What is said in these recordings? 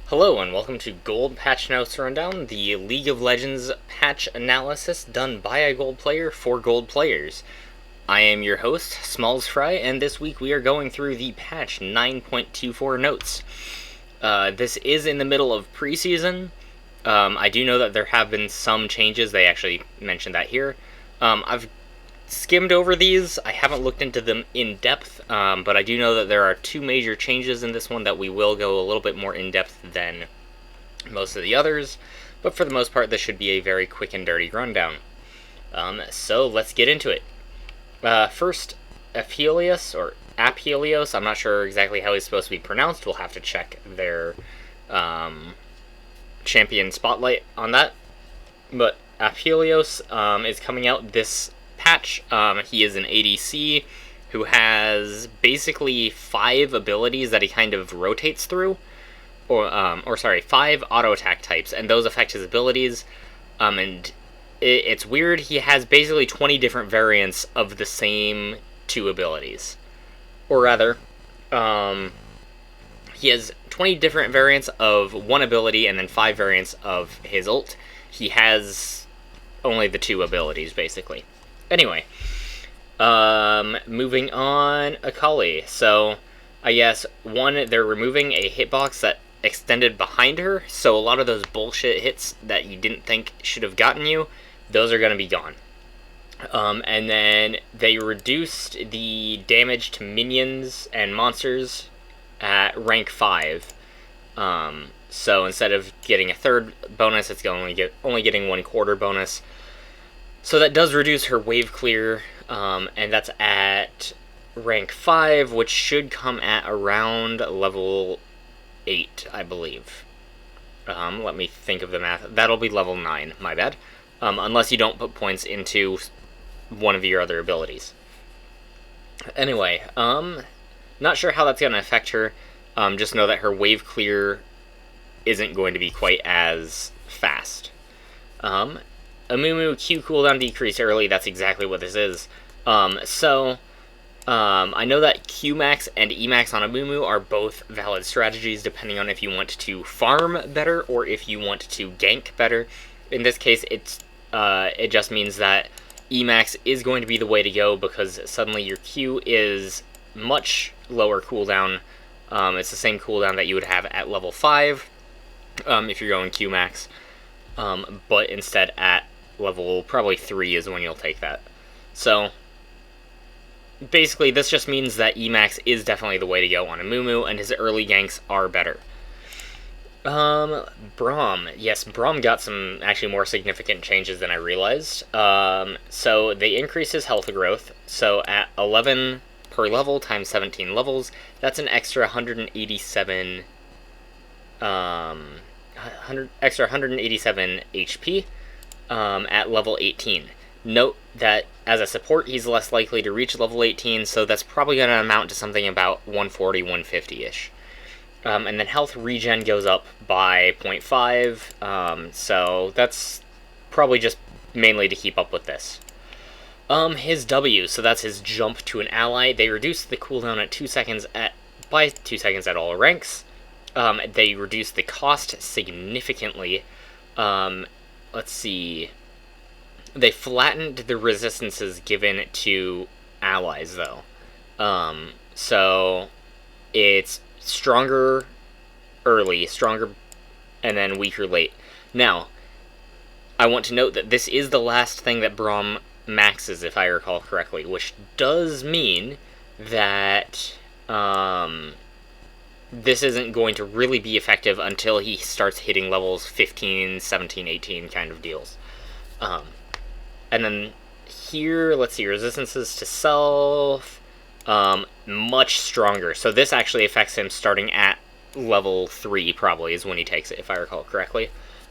Hello and welcome to Gold Patch Notes Rundown, the League of Legends patch analysis done by a gold player for gold players. I am your host, Smalls Fry, and this week we are going through the patch 9.24 notes. This is in the middle of preseason. I do know that there have been some changes, they actually mentioned that here. I've skimmed over these. I haven't looked into them in depth, but I do know that there are two major changes in this one that we will go a little bit more in depth than most of the others, but for the most part this should be a very quick and dirty rundown. So let's get into it. First, Aphelios, or Aphelios, I'm not sure exactly how he's supposed to be pronounced. We'll have to check their champion spotlight on that, but Aphelios is coming out this patch. He is an ADC who has basically 5 abilities that he kind of rotates through, or 5 auto attack types, and those affect his abilities. And it's weird. He has basically 20 different variants of the same 2 abilities, or rather, he has 20 different variants of one ability and then 5 variants of his ult. He has only the 2 abilities basically. Anyway, moving on, Akali. So, I guess, one, they're removing a hitbox that extended behind her, so a lot of those bullshit hits that you didn't think should have gotten you, those are going to be gone. And then they reduced the damage to minions and monsters at rank 5. So instead of getting a third bonus, it's only getting 1/4 bonus. So that does reduce her wave clear, and that's at rank 5, which should come at around level 8, I believe. Let me think of the math. That'll be level 9, my bad. Unless you don't put points into one of your other abilities. Anyway, not sure how that's going to affect her. Just know that her wave clear isn't going to be quite as fast. Amumu Q cooldown decrease early, that's exactly what this is. I know that Qmax and Emax on Amumu are both valid strategies depending on if you want to farm better or if you want to gank better. In this case, it just means that Emax is going to be the way to go because suddenly your Q is much lower cooldown. It's the same cooldown that you would have at level 5 if you're going Qmax, but instead at level probably 3 is when you'll take that. So basically this just means that Emax is definitely the way to go on Amumu, and his early ganks are better. Braum. Yes, Braum got some actually more significant changes than I realized. So they increased his health growth, so at 11 per level times 17 levels, that's an extra 187 HP at level 18. Note that as a support, he's less likely to reach level 18, so that's probably going to amount to something about 140, 150-ish. And then health regen goes up by 0.5, so that's probably just mainly to keep up with this. His W, so that's his jump to an ally. They reduced the cooldown at 2 seconds by 2 seconds at all ranks. They reduced the cost significantly. Let's see. They flattened the resistances given to allies, though. So it's stronger early, stronger, and then weaker late. Now, I want to note that this is the last thing that Braum maxes, if I recall correctly, which does mean that this isn't going to really be effective until he starts hitting levels 15, 17, 18 kind of deals. And then here, let's see, resistances to self, much stronger. So this actually affects him starting at level 3, probably, is when he takes it, if I recall correctly.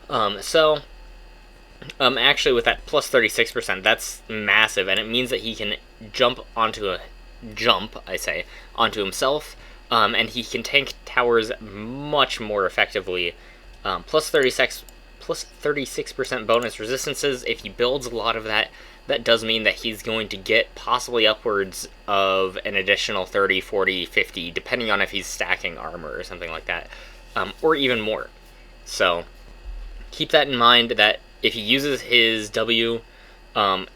Actually, with that plus 36%, that's massive, and it means that he can jump onto himself, and he can tank towers much more effectively. Plus 36% bonus resistances. If he builds a lot of that, that does mean that he's going to get possibly upwards of an additional 30, 40, 50, depending on if he's stacking armor or something like that. or even more. So keep that in mind, that if he uses his W,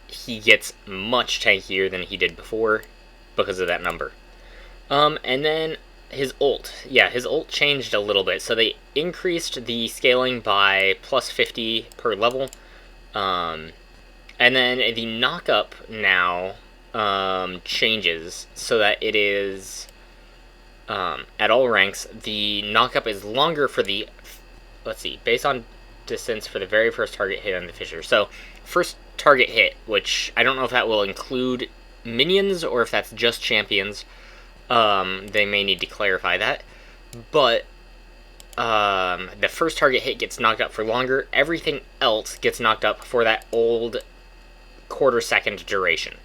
he gets much tankier than he did before because of that number. And then his ult. Yeah, his ult changed a little bit. So they increased the scaling by plus 50 per level. And then the knock-up now changes so that it is, at all ranks, the knock-up is longer for the, let's see, based on distance for the very first target hit on the Fisher. So, first target hit, which I don't know if that will include minions or if that's just champions. They may need to clarify that. But the first target hit gets knocked up for longer. Everything else gets knocked up for that old quarter-second duration.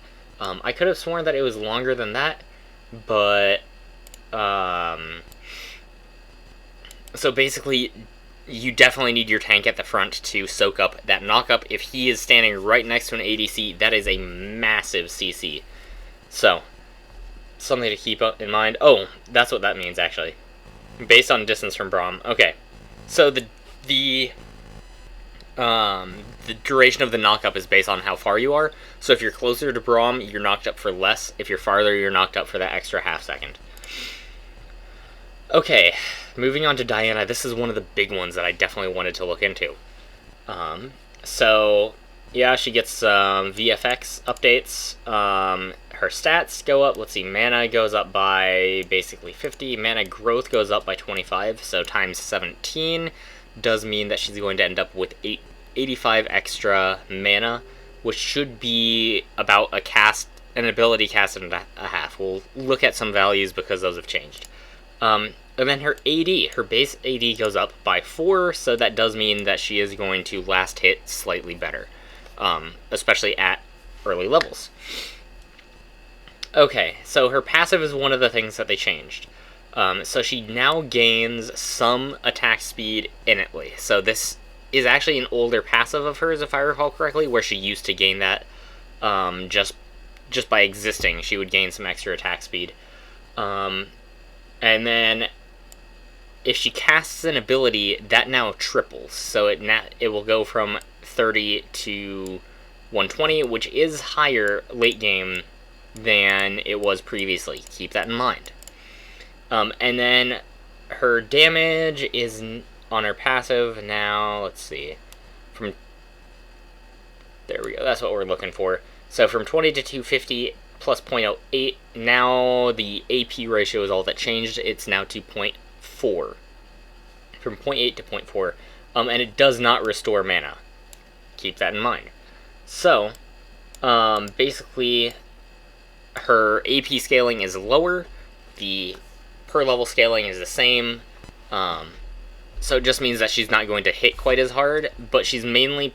I could have sworn that it was longer than that, but so basically, you definitely need your tank at the front to soak up that knock-up. If he is standing right next to an ADC, that is a massive CC. So, something to keep in mind. Oh, that's what that means, actually. Based on distance from Braum. Okay. So, the duration of the knock-up is based on how far you are. So, if you're closer to Braum, you're knocked up for less. If you're farther, you're knocked up for that extra half second. Okay, moving on to Diana. This is one of the big ones that I definitely wanted to look into. So, yeah, she gets some VFX updates. Her stats go up. Let's see, mana goes up by basically 50. Mana growth goes up by 25, so times 17 does mean that she's going to end up with 85 extra mana, which should be about an ability cast and a half. We'll look at some values because those have changed. And then her AD, her base AD goes up by 4, so that does mean that she is going to last hit slightly better, especially at early levels. Okay, so her passive is one of the things that they changed. So she now gains some attack speed innately. So this is actually an older passive of hers, if I recall correctly, where she used to gain that just by existing. She would gain some extra attack speed. And then if she casts an ability, that now triples. So it will go from 30 to 120, which is higher late game than it was previously. Keep that in mind. And then her damage is on her passive now, let's see, there we go, that's what we're looking for. So from 20 to 250 plus 0.08, now the AP ratio is all that changed. It's now 2.4. From 0.8 to 0.4. And it does not restore mana. Keep that in mind. So, basically, her AP scaling is lower. The per level scaling is the same. So it just means that she's not going to hit quite as hard, but she's mainly,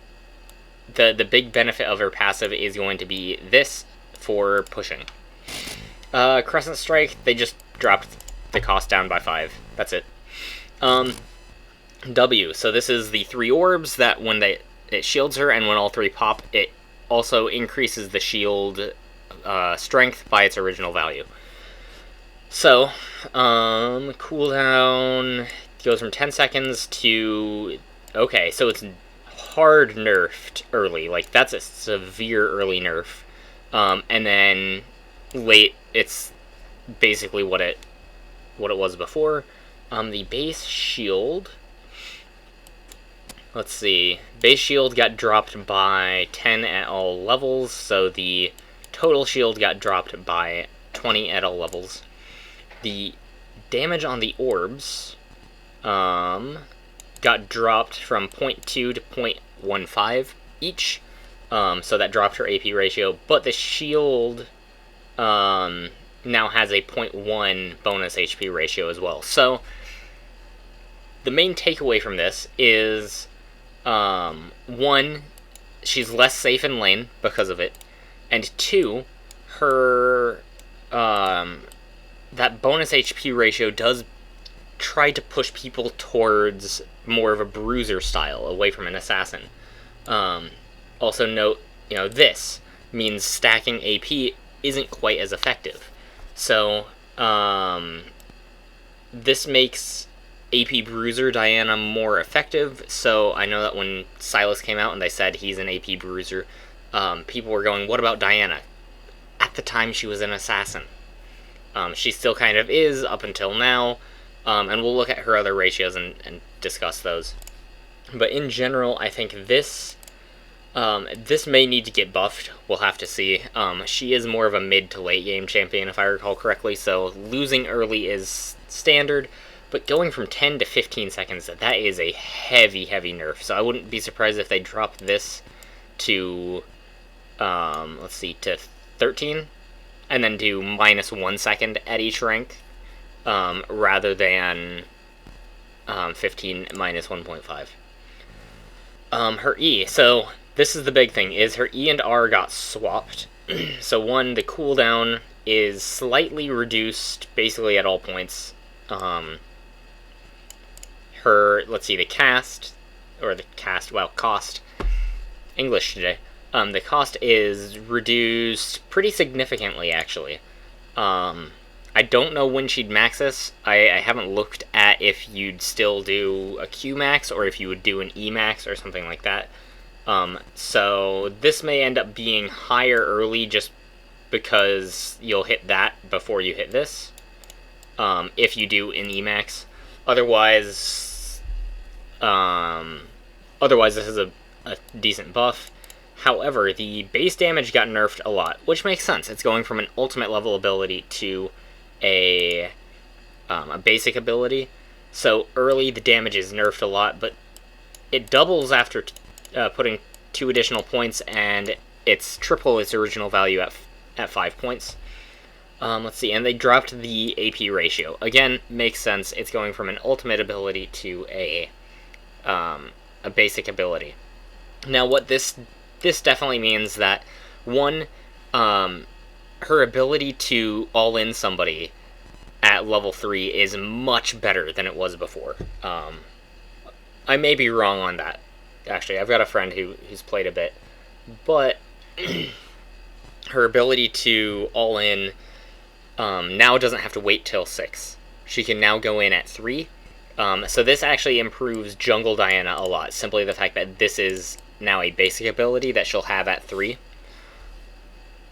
the big benefit of her passive is going to be this for pushing. Crescent Strike, they just dropped the cost down by 5. That's it. W, so this is the 3 orbs that when it shields her, and when all 3 pop, it also increases the shield strength by its original value. So, cooldown goes from 10 seconds to, okay, so it's hard nerfed early, like that's a severe early nerf. And then late, it's basically what it was before. The base shield, let's see, base shield got dropped by 10 at all levels, so the total shield got dropped by 20 at all levels. The damage on the orbs got dropped from 0.2 to 0.15 each, so that dropped her AP ratio, but the shield now has a 0.1 bonus HP ratio as well. So the main takeaway from this is, 1, she's less safe in lane because of it, and 2, her that bonus HP ratio does try to push people towards more of a bruiser style, away from an assassin. Also note, this means stacking AP isn't quite as effective. So, this makes AP Bruiser Diana more effective. So I know that when Silas came out and they said he's an AP Bruiser, people were going, what about Diana? At the time, she was an assassin. She still kind of is up until now, and we'll look at her other ratios and discuss those. But in general, I think this may need to get buffed. We'll have to see. She is more of a mid to late game champion, if I recall correctly, so losing early is standard, but going from 10 to 15 seconds, that is a heavy, heavy nerf. So I wouldn't be surprised if they dropped this to, let's see, to 13, and then do -1 second at each rank, rather than 15 minus 1.5. Her E, so this is the big thing, is her E and R got swapped. So one, the cooldown is slightly reduced basically at all points. Let's see, the cost, English today. The cost is reduced pretty significantly, actually. I don't know when she'd max this. I haven't looked at if you'd still do a Q max or if you would do an E max or something like that. So this may end up being higher early just because you'll hit that before you hit this, if you do an E max. Otherwise, this is a decent buff. However, the base damage got nerfed a lot, which makes sense. It's going from an ultimate level ability to a basic ability. So early, the damage is nerfed a lot, but it doubles after putting 2 additional points, and it's triple its original value at 5 points. Let's see, and they dropped the AP ratio. Again, makes sense. It's going from an ultimate ability to a basic ability. Now, what this definitely means that, one, her ability to all-in somebody at level 3 is much better than it was before. I may be wrong on that. Actually, I've got a friend who's played a bit. But her ability to all-in now doesn't have to wait till 6. She can now go in at 3. So this actually improves Jungle Diana a lot. Simply the fact that this is now a basic ability that she'll have at 3.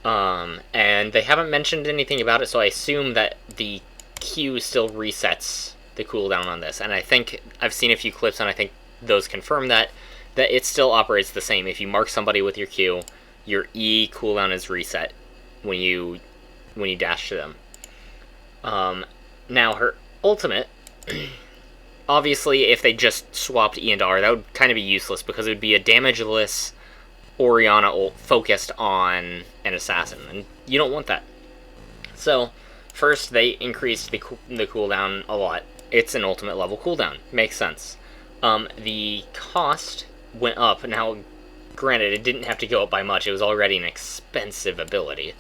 And they haven't mentioned anything about it, so I assume that the Q still resets the cooldown on this. And I think I've seen a few clips, and I think those confirm that it still operates the same. If you mark somebody with your Q, your E cooldown is reset when you dash to them. Now, her ultimate, obviously, if they just swapped E and R, that would kind of be useless, because it would be a damageless Orianna ult focused on an assassin, and you don't want that. So, first, they increased the cooldown a lot. It's an ultimate level cooldown. Makes sense. The cost went up. Now, granted, it didn't have to go up by much. It was already an expensive ability.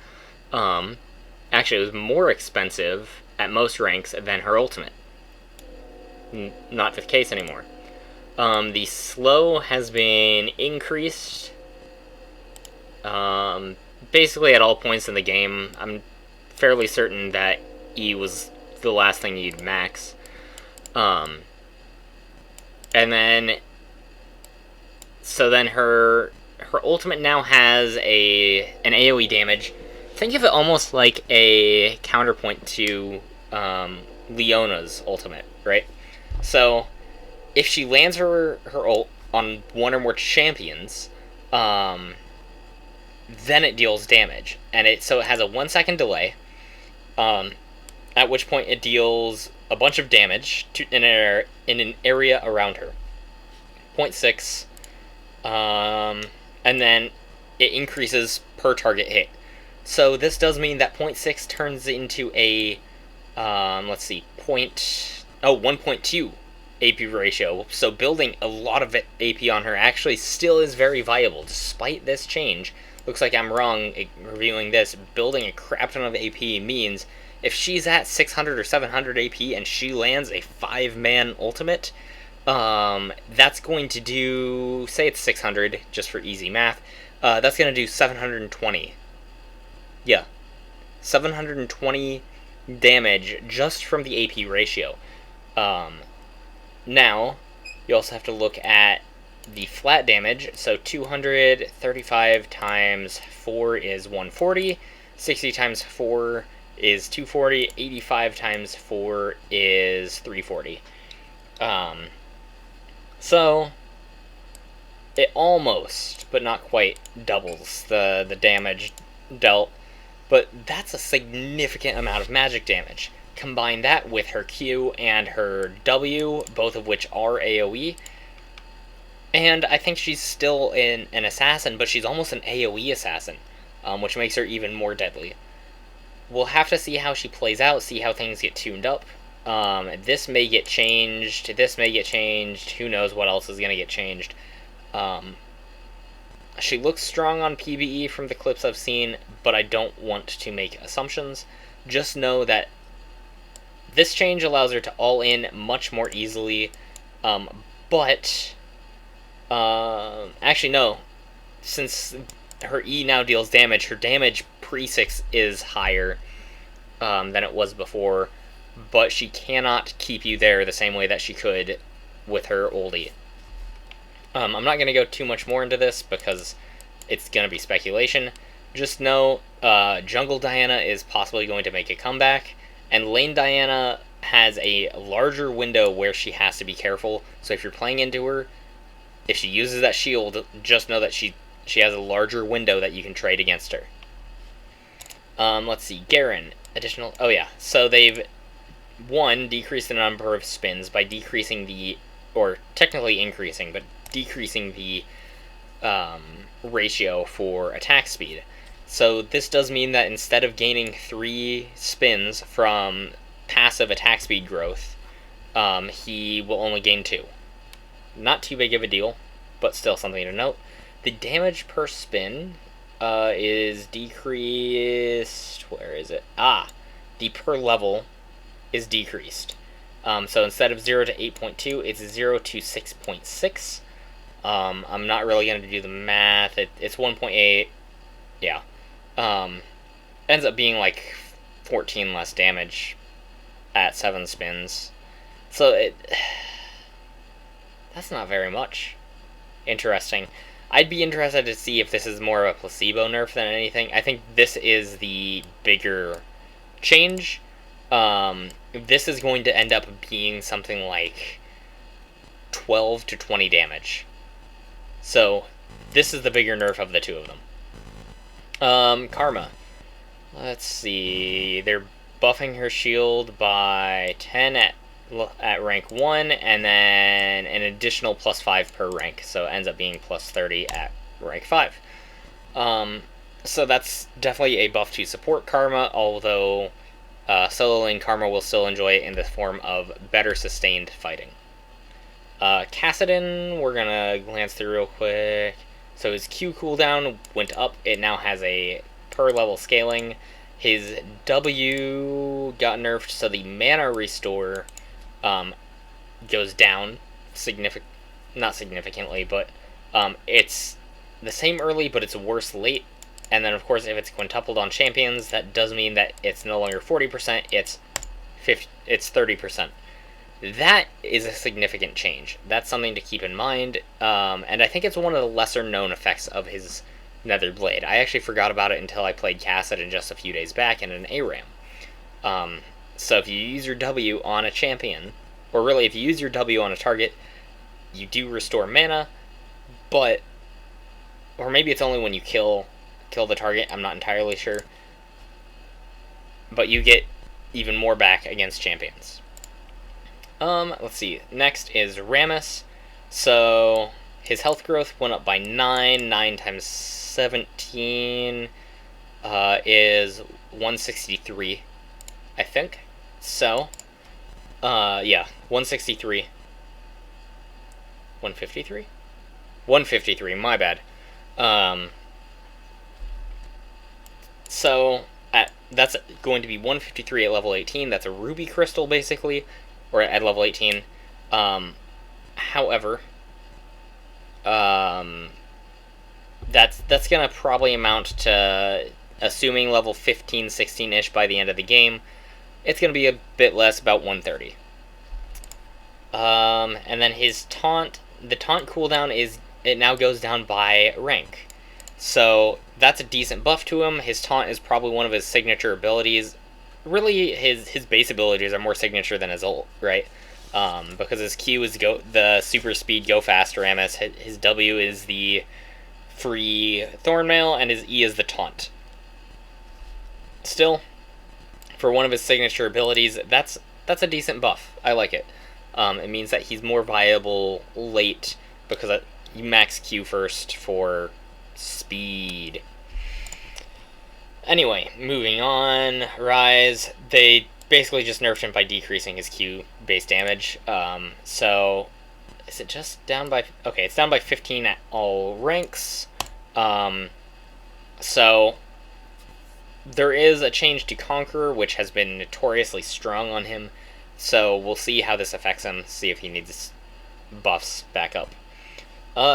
Actually, it was more expensive at most ranks than her ultimate. Not the case anymore. The slow has been increased basically at all points in the game. I'm fairly certain that E was the last thing you'd max. And then, so then her ultimate now has an AoE damage. Think of it almost like a counterpoint to Leona's ultimate, right? So, if she lands her ult on one or more champions, then it deals damage, and it has a 1 second delay. At which point it deals a bunch of damage in an area around her. 0.6, and then it increases per target hit. So this does mean that 0.6 turns into a 1.2 AP ratio. So building a lot of AP on her actually still is very viable, despite this change. Looks like I'm wrong revealing this. Building a crap ton of AP means if she's at 600 or 700 AP and she lands a 5-man ultimate, that's going to do, say it's 600, just for easy math, that's going to do 720. Yeah, 720 damage just from the AP ratio. Now, you also have to look at the flat damage. So 235 times 4 is 140, 60 times 4 is 240, 85 times 4 is 340. So it almost, but not quite, doubles the damage dealt. But that's a significant amount of magic damage. Combine that with her Q and her W, both of which are AoE. And I think she's still an assassin, but she's almost an AoE assassin, which makes her even more deadly. We'll have to see how she plays out, see how things get tuned up. This may get changed, this may get changed, who knows what else is going to get changed. She looks strong on PvE from the clips I've seen, but I don't want to make assumptions. Just know that this change allows her to all-in much more easily, actually no, since her E now deals damage, her damage pre-6 is higher than it was before, but she cannot keep you there the same way that she could with her old E. I'm not going to go too much more into this because it's going to be speculation. Just know Jungle Diana is possibly going to make a comeback, and Lane Diana has a larger window where she has to be careful. So if you're playing into her, if she uses that shield, just know that she has a larger window that you can trade against her. Let's see, Garen, additional, oh yeah, so they've, one, decreased the number of spins by decreasing the, or technically increasing, but decreasing the ratio for attack speed. So this does mean that instead of gaining 3 spins from passive attack speed growth, he will only gain 2. Not too big of a deal, but still something to note. The damage per spin is decreased. Where is it? The per level is decreased. So instead of 0 to 8.2, it's 0 to 6.6. I'm not really going to do the math. It's 1.8. Yeah. Ends up being like 14 less damage at 7 spins. So that's not very much. Interesting. I'd be interested to see if this is more of a placebo nerf than anything. I think this is the bigger change. This is going to end up being something like 12 to 20 damage. So this is the bigger nerf of the two of them. Karma. Let's see. They're buffing her shield by 10 at rank 1, and then an additional plus 5 per rank, so it ends up being plus 30 at rank 5. So that's definitely a buff to support Karma, although solo lane Karma will still enjoy it in the form of better sustained fighting. Kassadin, we're gonna glance through real quick. So his Q cooldown went up, it now has a per level scaling. His W got nerfed, so the mana restore goes down not significantly, but it's the same early, but it's worse late. And then, of course, if it's quintupled on champions, that does mean that it's no longer 40%, it's 30%. That is a significant change. That's something to keep in mind, and I think it's one of the lesser-known effects of his Nether Blade. I actually forgot about it until I played Kassadin just a few days back in an ARAM. So if you use your W on a champion, or really if you use your W on a target, you do restore mana, but, or maybe it's only when you kill the target, I'm not entirely sure, but you get even more back against champions. Let's see, next is Rammus. So his health growth went up by 9 times 17 is 163, I think. So, yeah, 163. 153? 153, my bad. So, that's going to be 153 at level 18. That's a ruby crystal, basically, or at level 18. However, that's going to probably amount to, assuming level 15, 16-ish by the end of the game, it's going to be a bit less, about 130. And then his taunt, the taunt cooldown is, it now goes down by rank. So that's a decent buff to him. His taunt is probably one of his signature abilities. Really, his base abilities are more signature than his ult, right? Because his Q is the super speed go fast Ramus. His W is the free Thornmail, and his E is the taunt. Still, for one of his signature abilities, that's a decent buff. I like it. It means that he's more viable late because you max Q first for speed. Anyway, moving on. Rise. They basically just nerfed him by decreasing his Q base damage. So, is it just down by... Okay, it's down by 15 at all ranks. So, there is a change to Conqueror, which has been notoriously strong on him. So, we'll see how this affects him, see if he needs buffs back up.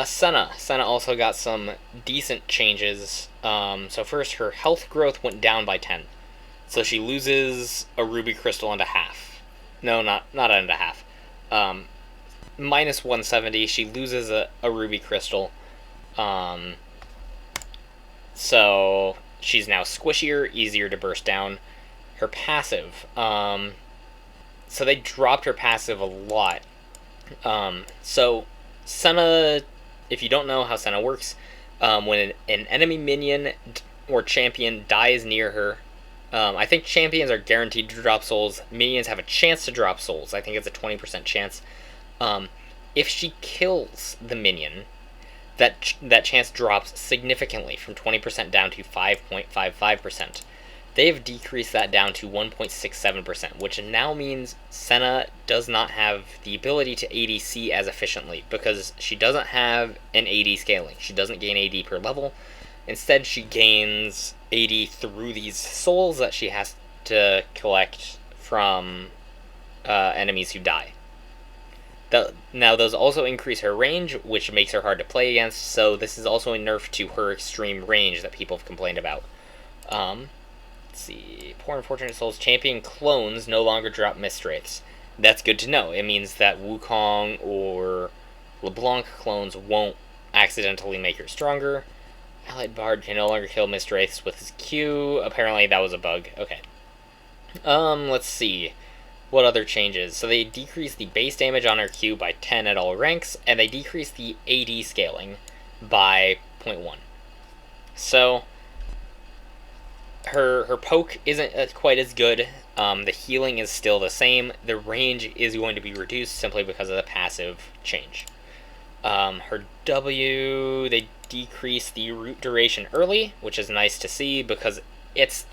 Senna. Senna also got some decent changes. So first, her health growth went down by 10. So she loses a ruby crystal and a half. No, not and a half. Minus 170, she loses a ruby crystal. So she's now squishier, easier to burst down. Her passive. So they dropped her passive a lot. So Senna, if you don't know how Senna works, when an enemy minion or champion dies near her, I think champions are guaranteed to drop souls. Minions have a chance to drop souls. I think it's a 20% chance. If she kills the minion, that chance drops significantly from 20% down to 5.55%. They've decreased that down to 1.67%, which now means Senna does not have the ability to ADC as efficiently because she doesn't have an AD scaling. She doesn't gain AD per level. Instead, she gains AD through these souls that she has to collect from enemies who die. Now, those also increase her range, which makes her hard to play against, so this is also a nerf to her extreme range that people have complained about. Let's see. Poor Unfortunate Souls champion clones no longer drop Mistwraiths. That's good to know. It means that Wukong or LeBlanc clones won't accidentally make her stronger. Allied Bard can no longer kill Mistwraiths with his Q. Apparently that was a bug. Okay. Let's see. What other changes? So they decreased the base damage on her Q by 10 at all ranks, and they decreased the AD scaling by 0.1. So her poke isn't quite as good. The healing is still the same. The range is going to be reduced simply because of the passive change. Her W, they decreased the root duration early, which is nice to see because it's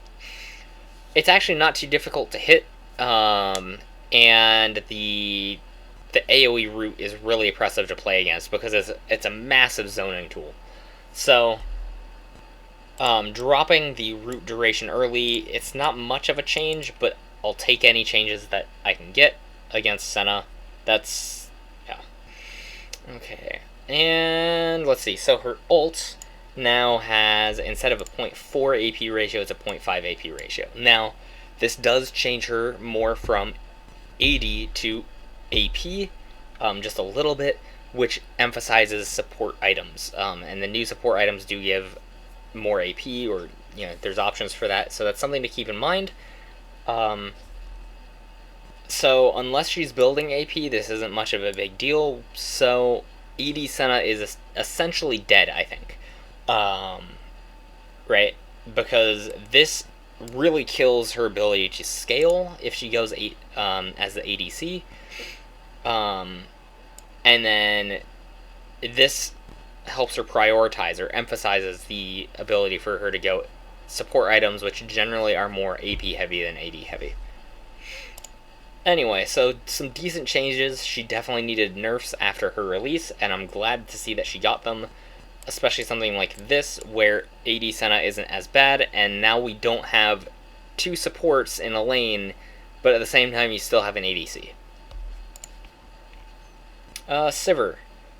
actually not too difficult to hit. And the AoE root is really oppressive to play against because it's a massive zoning tool. So dropping the root duration early, it's not much of a change, but I'll take any changes that I can get against Senna. That's, yeah. Okay, and let's see. So her ult now has, instead of a 0.4 AP ratio, it's a 0.5 AP ratio. Now, this does change her more from AD to AP, just a little bit, which emphasizes support items. And the new support items do give more AP, or there's options for that, so that's something to keep in mind. So unless she's building AP, this isn't much of a big deal. So ED Senna is essentially dead, I think. Right? Because this really kills her ability to scale if she goes as the ADC. And then this helps her prioritize or emphasizes the ability for her to go support items, which generally are more AP heavy than AD heavy. Anyway, so some decent changes. She definitely needed nerfs after her release, and I'm glad to see that she got them, especially something like this where AD Senna isn't as bad, and now we don't have two supports in a lane, but at the same time you still have an ADC. Sivir.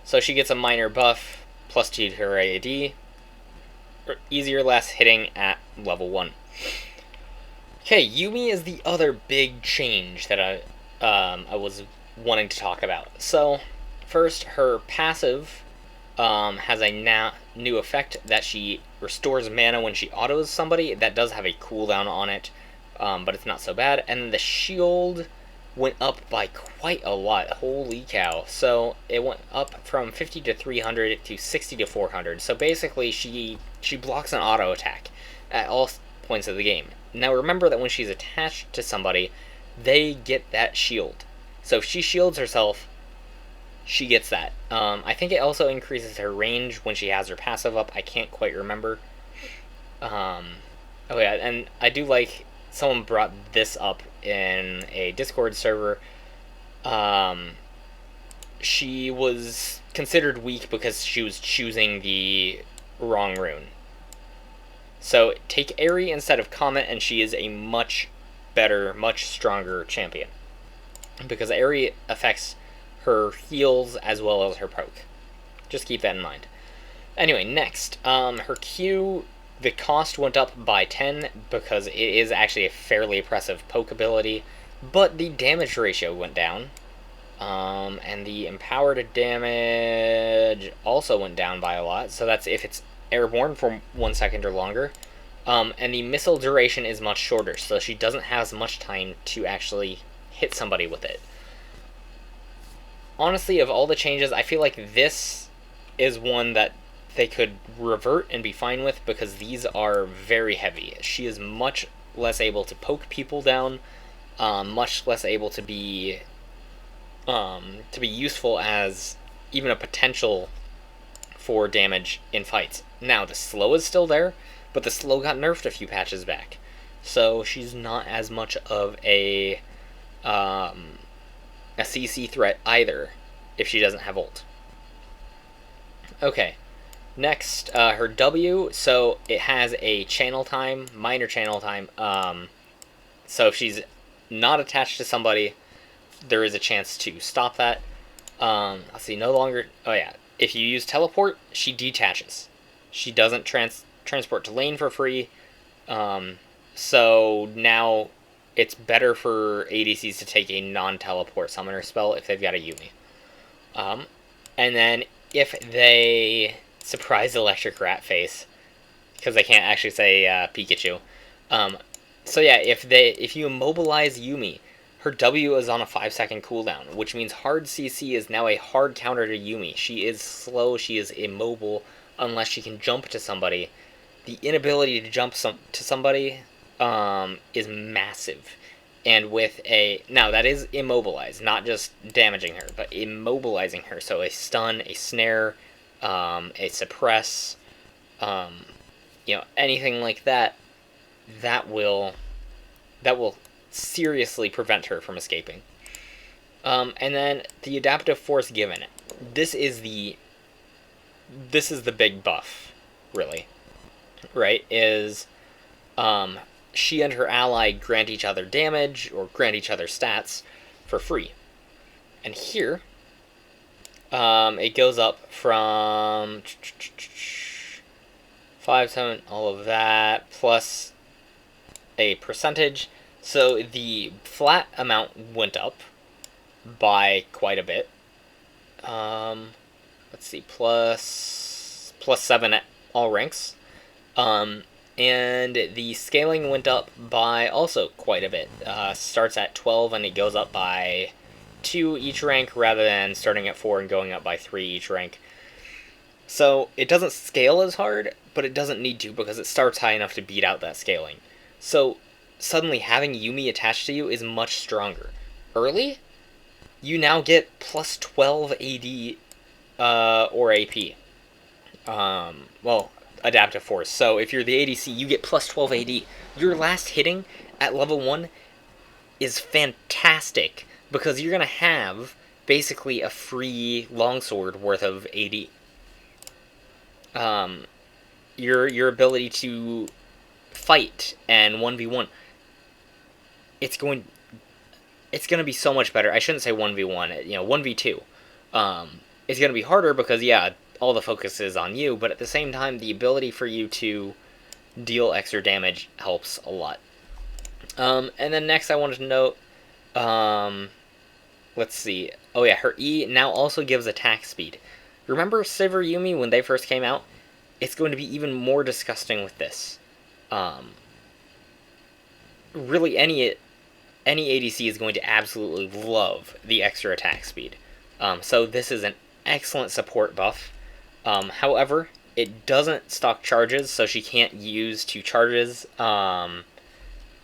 So she gets a minor buff, +2 to her AD, easier last hitting at level 1. Okay, Yuumi is the other big change that I was wanting to talk about. So, first, her passive has a new effect that she restores mana when she autos somebody. That does have a cooldown on it, but it's not so bad. And the shield went up by quite a lot. Holy cow. So it went up from 50 to 300 to 60 to 400. So basically she blocks an auto attack at all points of the game. Now remember that when she's attached to somebody, they get that shield. So if she shields herself, she gets that. I think it also increases her range when she has her passive up. I can't quite remember. Oh yeah, and I do like someone brought this up in a Discord server. She was considered weak because she was choosing the wrong rune. So take Aerie instead of Comet, and she is a much better, much stronger champion. Because Aerie affects her heals as well as her poke. Just keep that in mind. Anyway, next, her Q, the cost went up by 10 because it is actually a fairly impressive poke ability, but the damage ratio went down. And the empowered damage also went down by a lot, so that's if it's airborne for 1 second or longer. And the missile duration is much shorter, so she doesn't have as much time to actually hit somebody with it. Honestly, of all the changes, I feel like this is one that they could revert and be fine with because these are very heavy. She is much less able to poke people down, much less able to be useful as even a potential for damage in fights. Now, the slow is still there, but the slow got nerfed a few patches back. So she's not as much of a CC threat either if she doesn't have ult. Okay, next, her W, so it has a channel time, minor channel time. So if she's not attached to somebody, there is a chance to stop that. Let's see, no longer, oh yeah, if you use teleport, she detaches. She doesn't transport to lane for free. So now it's better for ADCs to take a non-teleport summoner spell if they've got a Yuumi. And then if they surprise electric rat face, because they can't actually say Pikachu. So yeah, if you immobilize Yuumi, her W is on a 5-second cooldown, which means hard CC is now a hard counter to Yuumi. She is slow, she is immobile, unless she can jump to somebody. The inability to jump to somebody is massive. And with now that is immobilized, not just damaging her, but immobilizing her. So a stun, a snare, a suppress, anything like that, that will seriously prevent her from escaping. And then the adaptive force given. This is the big buff, really. Right? Is she and her ally grant each other damage or grant each other stats for free. And here, it goes up from 5, 7, all of that, plus a percentage. So the flat amount went up by quite a bit. Let's see, plus 7 at all ranks. And the scaling went up by also quite a bit. Starts at 12 and it goes up by 2 each rank rather than starting at 4 and going up by 3 each rank. So it doesn't scale as hard, but it doesn't need to because it starts high enough to beat out that scaling. So suddenly having Yuumi attached to you is much stronger. Early, you now get plus 12 AD or AP. Adaptive force. So if you're the ADC, you get plus 12 AD. Your last hitting at level 1 is fantastic because you're going to have basically a free longsword worth of AD. Your ability to fight and 1v1, it's going to be so much better. I shouldn't say 1v1, 1v2. It's going to be harder because, yeah, all the focus is on you, but at the same time, the ability for you to deal extra damage helps a lot. And then next I wanted to note, let's see. Oh yeah, her E now also gives attack speed. Remember Sivir Yuumi when they first came out? It's going to be even more disgusting with this. Really, any ADC is going to absolutely love the extra attack speed. So this is an excellent support buff. However, it doesn't stock charges, so she can't use 2 charges. And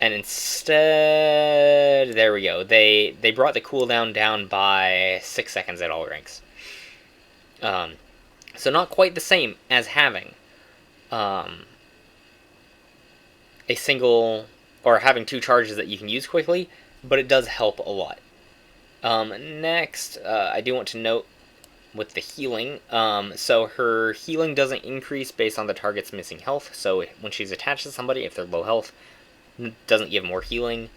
instead, there we go. They brought the cooldown down by 6 seconds at all ranks. So not quite the same as having a single, or having 2 charges that you can use quickly, but it does help a lot. Next, I do want to note with the healing, so her healing doesn't increase based on the target's missing health, so when she's attached to somebody, if they're low health, it doesn't give more healing,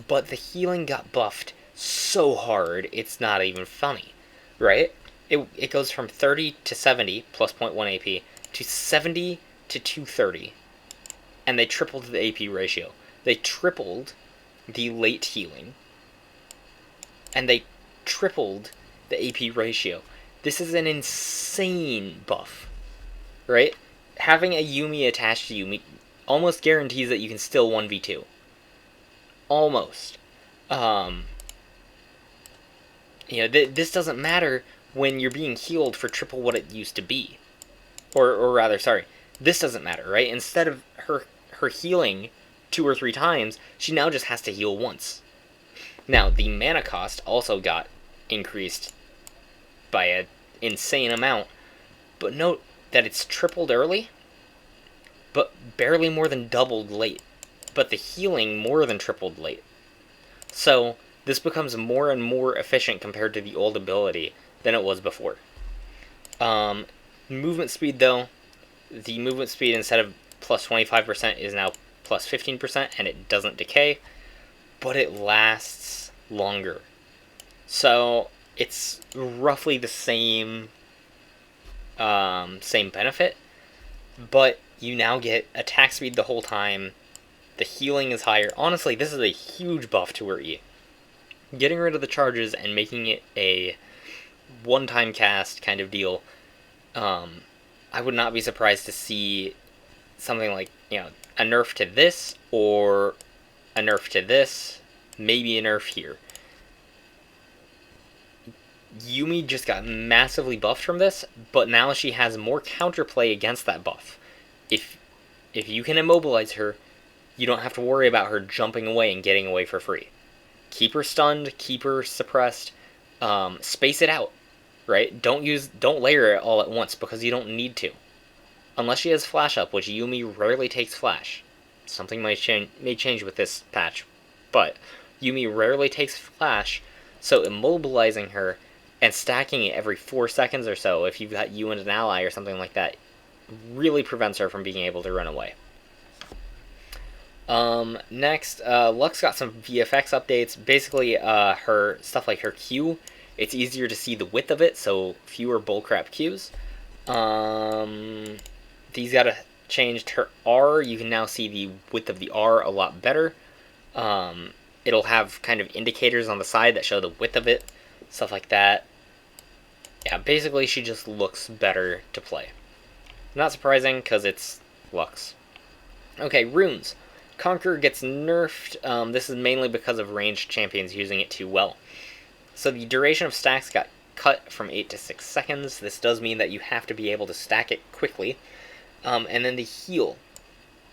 but the healing got buffed so hard, it's not even funny, right? It goes from 30 to 70, plus 0.1 AP, to 70 to 230, and they tripled the AP ratio. They tripled the late healing, and they tripled the AP ratio. This is an insane buff, right? Having a Yuumi attached to you almost guarantees that you can still 1v2. Almost. This doesn't matter when you're being healed for triple what it used to be. Or rather, sorry, this doesn't matter, right? Instead of her healing 2 or 3 times, she now just has to heal once. Now, the mana cost also got increased by an insane amount, but note that it's tripled early, but barely more than doubled late, but the healing more than tripled late. So, this becomes more and more efficient compared to the old ability than it was before. Movement speed, though, the movement speed instead of plus 25% is now plus 15%, and it doesn't decay, but it lasts longer. So it's roughly the same benefit, but you now get attack speed the whole time. The healing is higher. Honestly, this is a huge buff to her E. Getting rid of the charges and making it a one-time cast kind of deal, I would not be surprised to see something like, a nerf to this, or a nerf to this, maybe a nerf here. Yuumi just got massively buffed from this, but now she has more counterplay against that buff. If you can immobilize her, you don't have to worry about her jumping away and getting away for free. Keep her stunned, keep her suppressed, space it out, right? Don't layer it all at once, because you don't need to. Unless she has flash up, which Yuumi rarely takes flash. Something may change with this patch, but Yuumi rarely takes flash, so immobilizing her and stacking it every 4 seconds or so, if you've got you and an ally or something like that, really prevents her from being able to run away. Next, Lux got some VFX updates. Basically, her stuff like her Q, it's easier to see the width of it, so fewer bullcrap Qs. These got changed. Her R, you can now see the width of the R a lot better. It'll have kind of indicators on the side that show the width of it, stuff like that. Yeah, basically she just looks better to play. Not surprising, because it's Lux. Okay, runes. Conquer gets nerfed. This is mainly because of ranged champions using it too well. So the duration of stacks got cut from 8 to 6 seconds. This does mean that you have to be able to stack it quickly. And then the heal.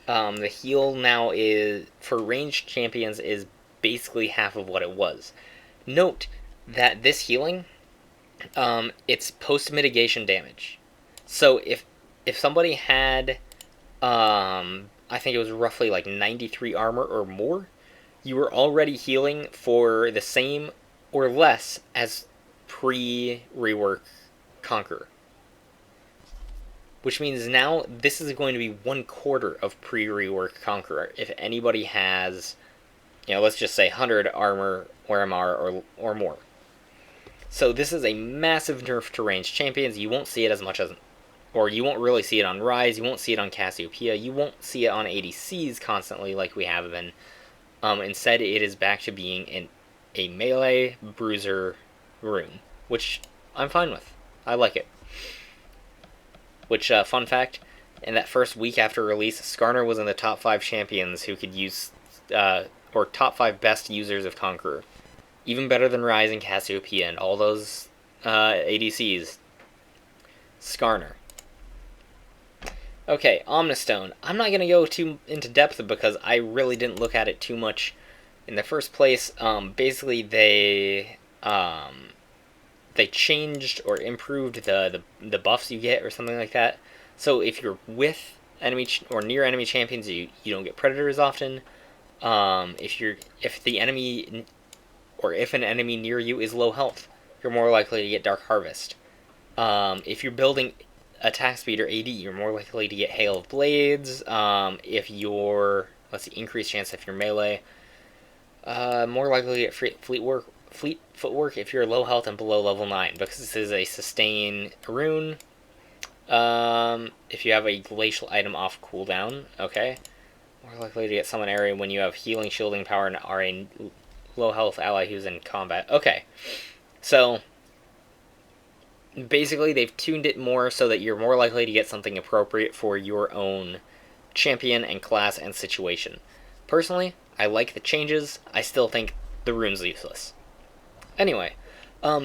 The heal now is, for ranged champions, is basically half of what it was. Note that this healing, it's post-mitigation damage. So if somebody had, I think it was roughly like 93 armor or more, you were already healing for the same or less as pre-rework Conqueror. Which means now this is going to be 1/4 of pre-rework Conqueror. If anybody has, let's just say 100 armor or MR or more. So this is a massive nerf to ranged champions. You won't see it as much as, or you won't really see it on Ryze, you won't see it on Cassiopeia, you won't see it on ADCs constantly like we have been. Instead, it is back to being a melee bruiser rune, which I'm fine with. I like it. Which, fun fact, in that first week after release, Skarner was in the top 5 champions who could use, or top 5 best users of Conqueror. Even better than Ryze and Cassiopeia and all those ADCs. Skarner. Okay, Omnistone. I'm not going to go too into depth because I really didn't look at it too much in the first place. Basically, they changed or improved the buffs you get or something like that. So if you're with enemy or near enemy champions, you don't get predators often. If the enemy or if an enemy near you is low health, you're more likely to get Dark Harvest. If you're building attack speed or AD, you're more likely to get Hail of Blades. If you're, increased chance if you're melee. More likely to get fleet footwork if you're low health and below level 9, because this is a sustain rune. If you have a glacial item off cooldown, okay. More likely to get summon area when you have healing, shielding power, and are a low health ally who's in combat. Okay, so basically they've tuned it more so that you're more likely to get something appropriate for your own champion and class and situation. Personally, I like the changes. I still think the rune's useless. Anyway,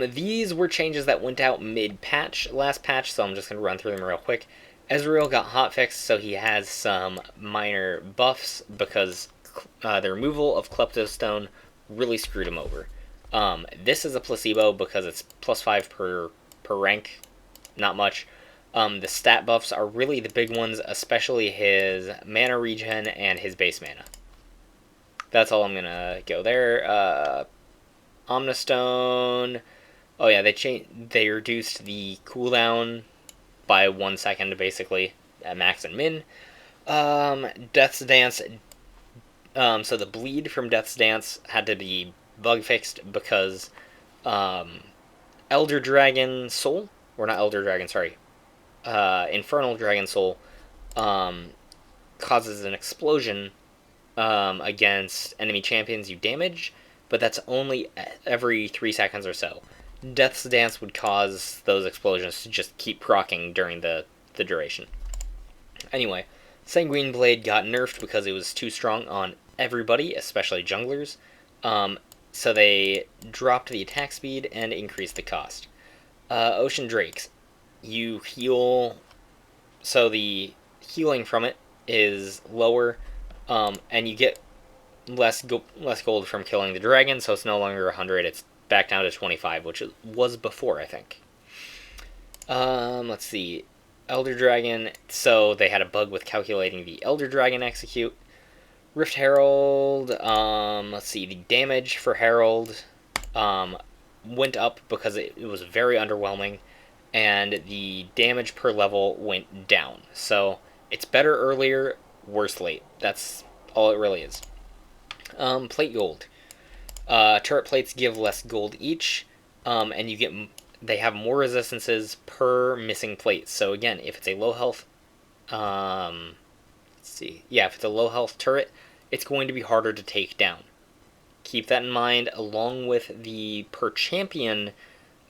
these were changes that went out mid-patch, last patch, so I'm just going to run through them real quick. Ezreal got hotfixed, so he has some minor buffs because the removal of Kleptostone really screwed him over. This is a placebo because it's +5 per rank, not much. The stat buffs are really the big ones, especially his mana regen and his base mana. That's all I'm going to go there. Omnistone. Oh yeah, they reduced the cooldown by 1 second, basically, at max and min. Death's Dance. So the bleed from Death's Dance had to be bug fixed because Elder Dragon Soul, or not Elder Dragon, sorry, Infernal Dragon Soul, causes an explosion against enemy champions you damage, but that's only every 3 seconds or so. Death's Dance would cause those explosions to just keep proccing during the duration. Anyway, Sanguine Blade got nerfed because it was too strong on everybody, especially junglers. So they dropped the attack speed and increased the cost. Ocean Drakes. You heal, so the healing from it is lower, and you get less gold from killing the dragon, so it's no longer 100, it's back down to 25, which it was before, I think. Let's see. Elder Dragon, so they had a bug with calculating the Elder Dragon execute. Rift Herald, let's see, the damage for Herald went up because it was very underwhelming, and the damage per level went down. So it's better earlier, worse late. That's all it really is. Plate Gold. Turret plates give less gold each, and they have more resistances per missing plate. So again, if it's a low health, if it's a low health turret, it's going to be harder to take down. Keep that in mind, along with the per champion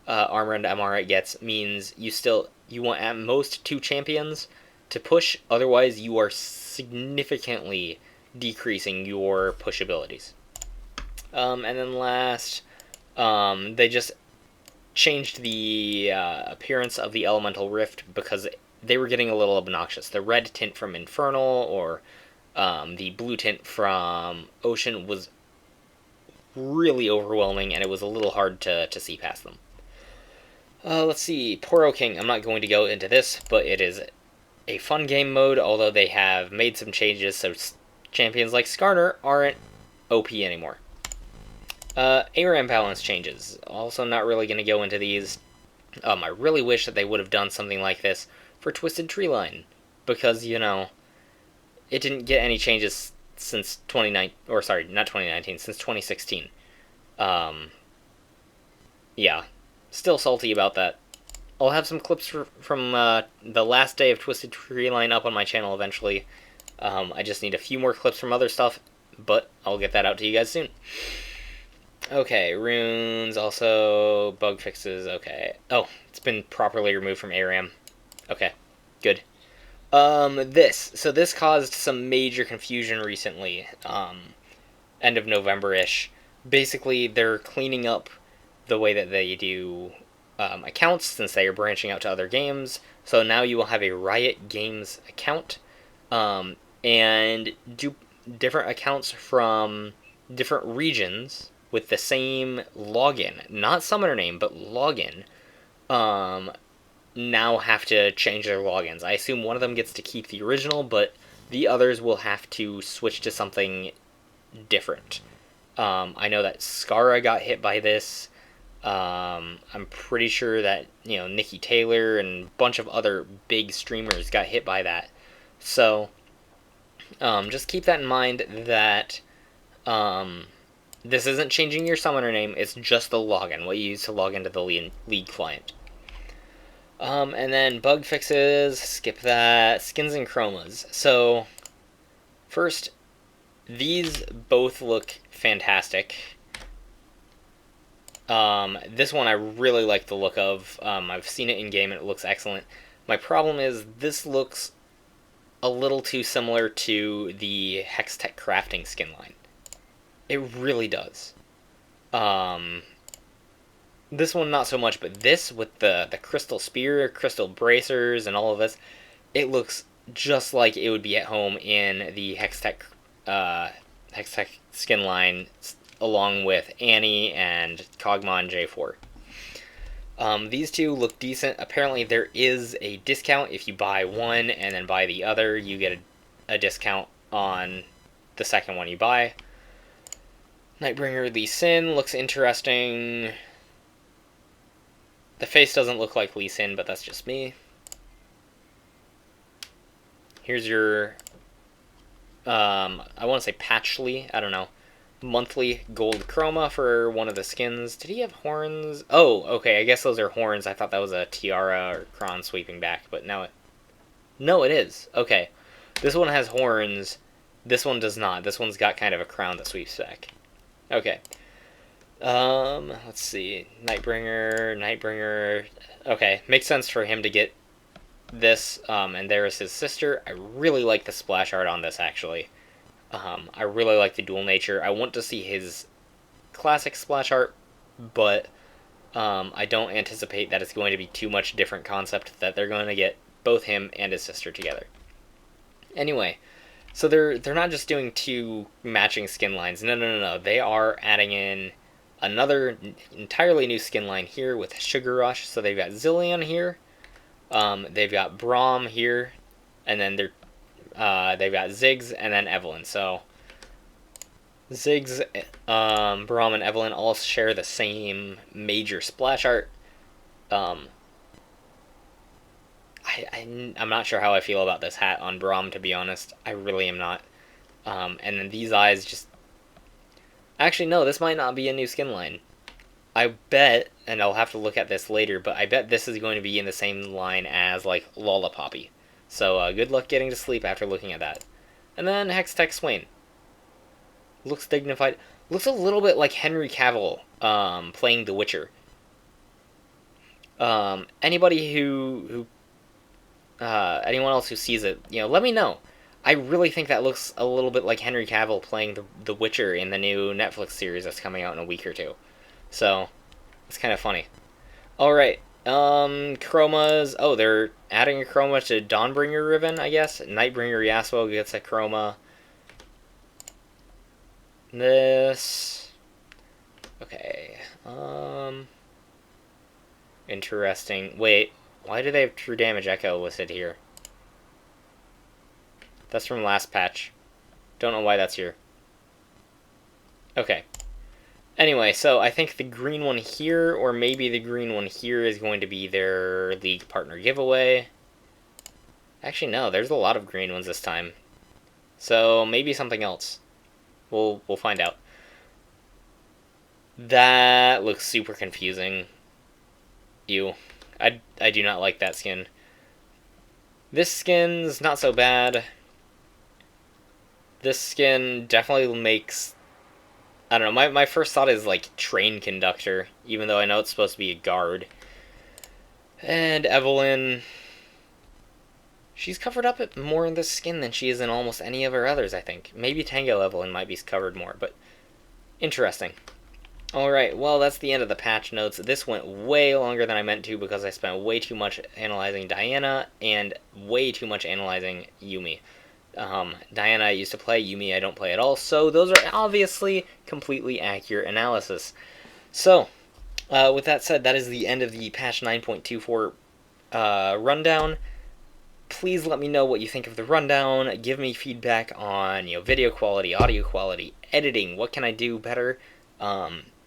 armor and MR it gets, means you want at most 2 champions to push, otherwise you are significantly decreasing your push abilities. And then last, they just changed the appearance of the Elemental Rift because they were getting a little obnoxious. The red tint from Infernal or the blue tint from Ocean was really overwhelming, and it was a little hard to see past them. Let's see, Poro King. I'm not going to go into this, but it is a fun game mode, although they have made some changes so champions like Skarner aren't OP anymore. ARAM balance changes. Also not really going to go into these. I really wish that they would have done something like this for Twisted Treeline, because, it didn't get any changes since since 2016. Yeah, still salty about that. I'll have some clips from the last day of Twisted Treeline up on my channel eventually. I just need a few more clips from other stuff, but I'll get that out to you guys soon. Okay, runes, also bug fixes, okay. Oh, it's been properly removed from ARAM. Okay, good. So this caused some major confusion recently, end of November-ish. Basically, they're cleaning up the way that they do accounts since they are branching out to other games. So now you will have a Riot Games account, and do different accounts from different regions with the same login, not summoner name, but login. Um, Now have to change their logins. I assume one of them gets to keep the original, but the others will have to switch to something different. I know that Skara got hit by this. I'm pretty sure that Nikki Taylor and a bunch of other big streamers got hit by that. So just keep that in mind that this isn't changing your summoner name. It's just the login, what you use to log into the league client. And then bug fixes, skip that. Skins and chromas. So first, these both look fantastic. This one I really like the look of. I've seen it in game and it looks excellent. My problem is this looks a little too similar to the Hextech crafting skin line. It really does. This one not so much, but this with the crystal spear, crystal bracers, and all of this, it looks just like it would be at home in the Hextech skin line, along with Annie and Kog'Maw and J4. These two look decent. Apparently there is a discount if you buy one and then buy the other. You get a discount on the second one you buy. Nightbringer Lee Sin looks interesting. The face doesn't look like Lee Sin, but that's just me. Here's your, I want to say Patchley, I don't know, monthly gold chroma for one of the skins. Did he have horns? Oh, okay, I guess those are horns. I thought that was a tiara or crown sweeping back, but no, it is. Okay, this one has horns. This one does not. This one's got kind of a crown that sweeps back. Okay. Let's see. Nightbringer. Okay, makes sense for him to get this, and there is his sister. I really like the splash art on this, actually. I really like the dual nature. I want to see his classic splash art, but I don't anticipate that it's going to be too much different concept, that they're going to get both him and his sister together. Anyway, so they're not just doing two matching skin lines. No. They are adding in another entirely new skin line here with Sugar Rush. So they've got Zillion here, they've got Braum here, and then they've got Ziggs and then Evelyn. So Ziggs, Braum, and Evelyn all share the same major splash art. I'm not sure how I feel about this hat on Braum, to be honest. I really am not. And then these eyes just... Actually, no, this might not be a new skin line. I bet, and I'll have to look at this later, but I bet this is going to be in the same line as, like, Lollipoppy. So, good luck getting to sleep after looking at that. And then Hextech Swain. Looks dignified. Looks a little bit like Henry Cavill, playing The Witcher. Anybody who anyone else who sees it, let me know. I really think that looks a little bit like Henry Cavill playing the Witcher in the new Netflix series that's coming out in a week or two. So, it's kind of funny. Alright, chromas. Oh, they're adding a chroma to Dawnbringer Riven, I guess. Nightbringer Yasuo gets a chroma. This... Okay, interesting. Wait, why do they have True Damage Echo listed here? That's from last patch. Don't know why that's here. Okay. Anyway, so I think the green one here, or maybe the green one here, is going to be their League Partner giveaway. Actually, no, there's a lot of green ones this time. So, maybe something else. We'll find out. That looks super confusing. Ew. I do not like that skin. This skin's not so bad. This skin definitely makes I don't know. My first thought is like train conductor, even though I know it's supposed to be a guard. And Evelyn, she's covered up more in this skin than she is in almost any of her others, I think. Maybe Tango Evelyn might be covered more, but interesting. Alright, well, that's the end of the patch notes. This went way longer than I meant to because I spent way too much analyzing Diana and way too much analyzing Yuumi. Diana I used to play, Yuumi I don't play at all, so those are obviously completely accurate analysis. So, with that said, that is the end of the patch 9.24 rundown. Please let me know what you think of the rundown. Give me feedback on video quality, audio quality, editing. What can I do better?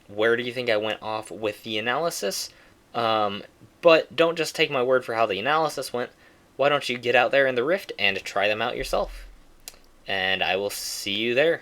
Where do you think I went off with the analysis? But don't just take my word for how the analysis went. Why don't you get out there in the Rift and try them out yourself? And I will see you there.